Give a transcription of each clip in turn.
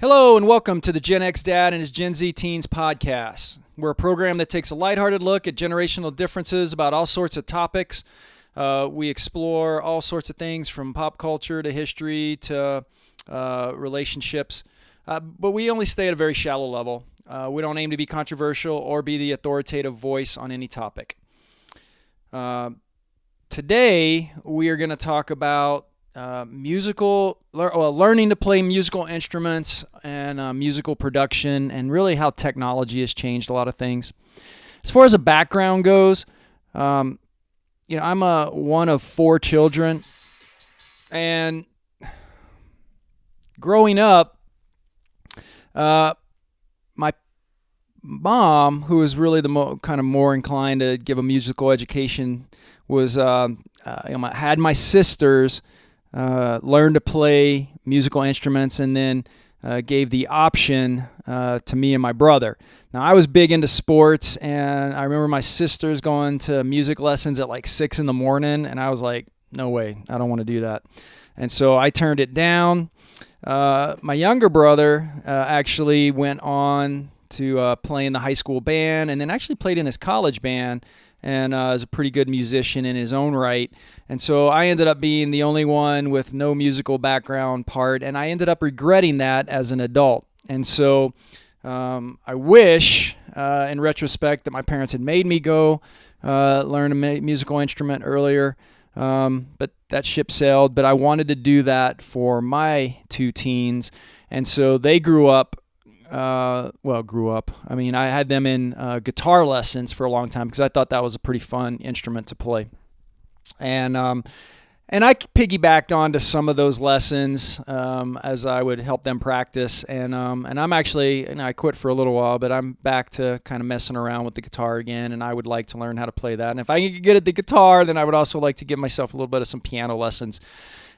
Hello and welcome to the Gen X Dad and his Gen Z Teens podcast. We're a program that takes a lighthearted look at generational differences about all sorts of topics. We explore all sorts of things from pop culture to history to relationships, but we only stay at a very shallow level. We don't aim to be controversial or be the authoritative voice on any topic. Today, we are going to talk about learning to play musical instruments and musical production, and really how technology has changed a lot of things. As far as a background goes, I'm one of four children, and growing up, my mom, who was really the kind of more inclined to give a musical education, was had my sisters learn to play musical instruments, and then gave the option to me and my brother. Now, I was big into sports, and I remember my sisters going to music lessons at like 6 in the morning, and I was like, no way, I don't want to do that. And so I turned it down. My younger brother actually went on to play in the high school band, and then actually played in his college band, and is a pretty good musician in his own right. And so I ended up being the only one with no musical background part, and I ended up regretting that as an adult. And so I wish, in retrospect, that my parents had made me go learn a musical instrument earlier, but that ship sailed. But I wanted to do that for my two teens, and so they grew up. I mean, I had them in guitar lessons for a long time because I thought that was a pretty fun instrument to play. And I piggybacked onto some of those lessons as I would help them practice. And I'm actually, I quit for a little while, but I'm back to kind of messing around with the guitar again, and I would like to learn how to play that. And if I can get at the guitar, then I would also like to give myself a little bit of some piano lessons.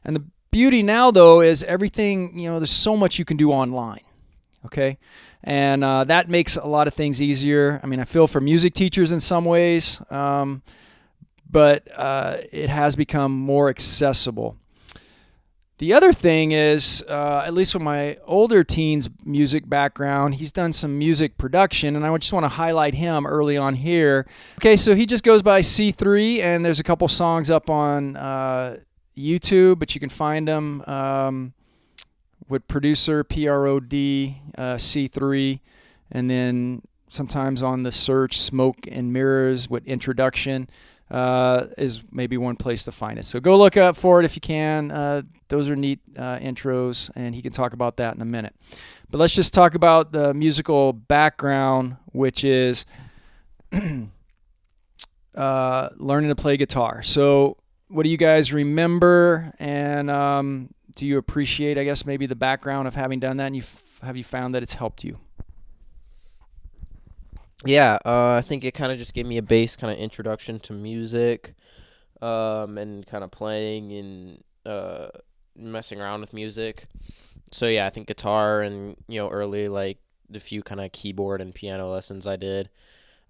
And the beauty now, though, is everything, there's so much you can do online. Okay, and that makes a lot of things easier. I mean, I feel for music teachers in some ways, but it has become more accessible. The other thing is, at least with my older teen's music background, he's done some music production, and I just want to highlight him early on here. Okay, so he just goes by C3, and there's a couple songs up on YouTube, but you can find them with producer PROD C3, and then sometimes on the search Smoke and Mirrors with introduction is maybe one place to find it. So go look up for it if you can. Those are neat intros, and he can talk about that in a minute. But let's just talk about the musical background, which is learning to play guitar. So what do you guys remember, and do you appreciate, I guess, maybe the background of having done that, and have you found that it's helped you? Yeah, I think it kind of just gave me a base kind of introduction to music, and kind of playing and messing around with music. So yeah, I think guitar and, early, like the few kind of keyboard and piano lessons I did,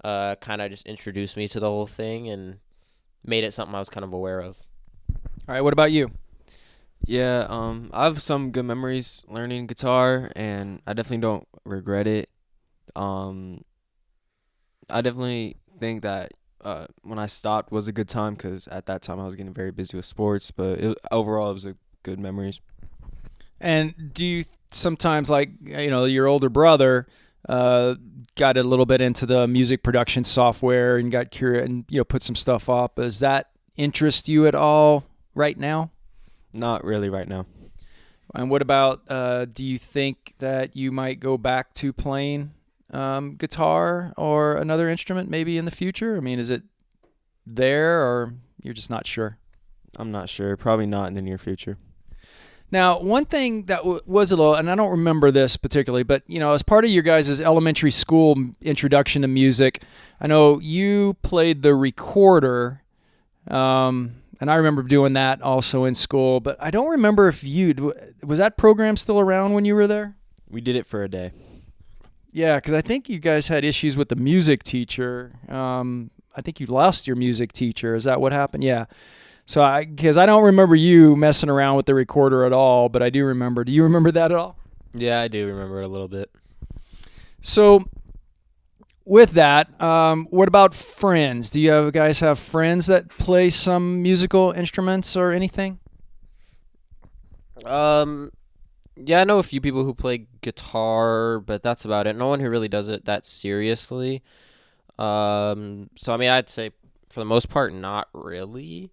kind of just introduced me to the whole thing and made it something I was kind of aware of. All right, what about you? Yeah, I have some good memories learning guitar, and I definitely don't regret it. I definitely think that when I stopped was a good time, because at that time I was getting very busy with sports, but overall it was a good memories. And do you sometimes, like, your older brother got a little bit into the music production software and got curious and, put some stuff up? Does that interest you at all right now? Not really right now. And what about, do you think that you might go back to playing guitar or another instrument maybe in the future? I mean, is it there, or you're just not sure? I'm not sure. Probably not in the near future. Now, one thing that was a little, and I don't remember this particularly, but, as part of your guys' elementary school introduction to music, I know you played the recorder, and I remember doing that also in school, but I don't remember if was that program still around when you were there? We did it for a day. Yeah, because I think you guys had issues with the music teacher. I think you lost your music teacher. Is that what happened? Yeah. So because I don't remember you messing around with the recorder at all, but I do remember. Do you remember that at all? Yeah, I do remember it a little bit. So with that, what about friends? Do you guys have friends that play some musical instruments or anything? Yeah, I know a few people who play guitar, but that's about it. No one who really does it that seriously. So I mean, I'd say for the most part, not really.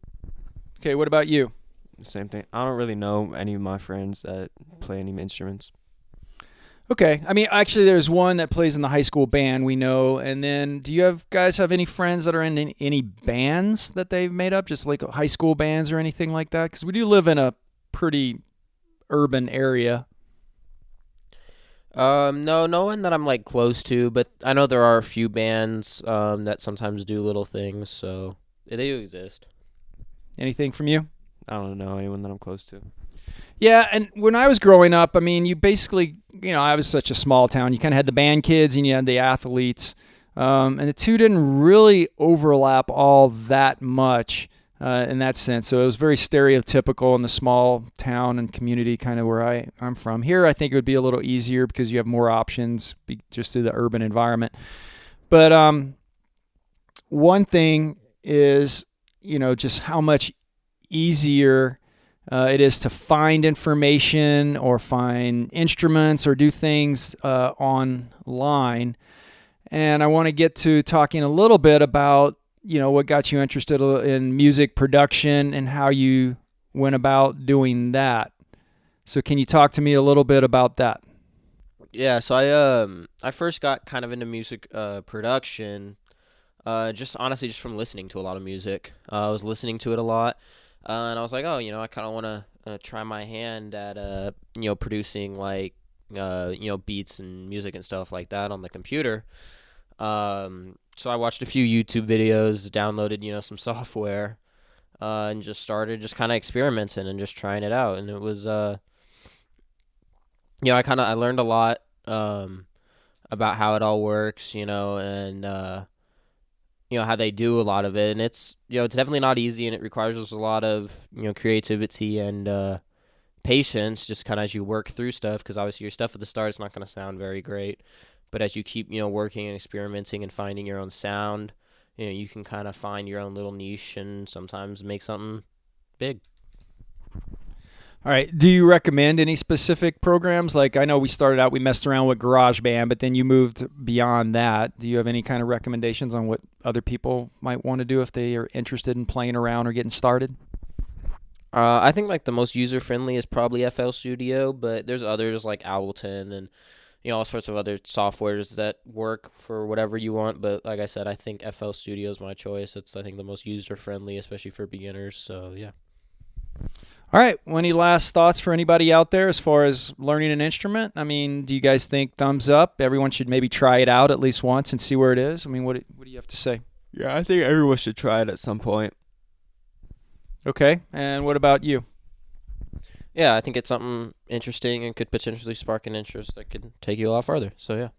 Okay, what about you? Same thing. I don't really know any of my friends that play any instruments. Okay, I mean, actually, there's one that plays in the high school band we know, and then do you guys have any friends that are in any bands that they've made up, just like high school bands or anything like that? Because we do live in a pretty urban area. No, no one that I'm like close to, but I know there are a few bands that sometimes do little things, so they do exist. Anything from you? I don't know anyone that I'm close to. Yeah, and when I was growing up, I mean, you basically, I was such a small town. You kind of had the band kids and you had the athletes, and the two didn't really overlap all that much in that sense. So it was very stereotypical in the small town and community kind of where I'm from. Here, I think it would be a little easier because you have more options just through the urban environment. But one thing is, just how much easier it is to find information or find instruments or do things online. And I want to get to talking a little bit about, what got you interested in music production and how you went about doing that. So can you talk to me a little bit about that? Yeah, so I first got kind of into music production, just honestly just from listening to a lot of music. I was listening to it a lot. And I was like, oh, I kind of want to try my hand at, producing like, beats and music and stuff like that on the computer. So I watched a few YouTube videos, downloaded, some software, and just started just kind of experimenting and just trying it out. And it was, I learned a lot, about how it all works, and, how they do a lot of it, and it's definitely not easy, and it requires just a lot of creativity and patience, just kind of as you work through stuff, because obviously your stuff at the start is not going to sound very great, but as you keep working and experimenting and finding your own sound, you can kind of find your own little niche and sometimes make something big. All right. Do you recommend any specific programs? Like I know we started out, we messed around with GarageBand, but then you moved beyond that. Do you have any kind of recommendations on what other people might want to do if they are interested in playing around or getting started? I think like the most user friendly is probably FL Studio, but there's others like Ableton and all sorts of other softwares that work for whatever you want. But like I said, I think FL Studio is my choice. It's I think the most user friendly, especially for beginners. So yeah. All right. Well, any last thoughts for anybody out there as far as learning an instrument? I mean, do you guys think thumbs up? Everyone should maybe try it out at least once and see where it is. I mean, what do you have to say? Yeah, I think everyone should try it at some point. Okay. And what about you? Yeah, I think it's something interesting and could potentially spark an interest that could take you a lot farther. So yeah.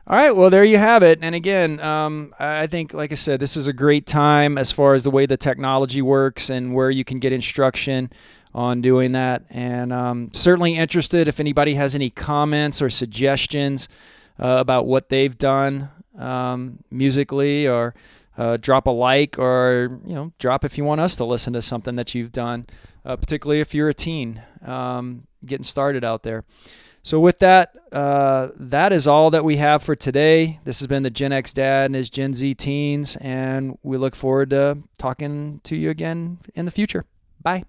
All right, well, there you have it. And again, I think, like I said, this is a great time as far as the way the technology works and where you can get instruction on doing that. And certainly interested if anybody has any comments or suggestions about what they've done musically, or drop a like, or drop if you want us to listen to something that you've done, particularly if you're a teen getting started out there. So with that, that is all that we have for today. This has been the Gen X Dad and his Gen Z teens, and we look forward to talking to you again in the future. Bye.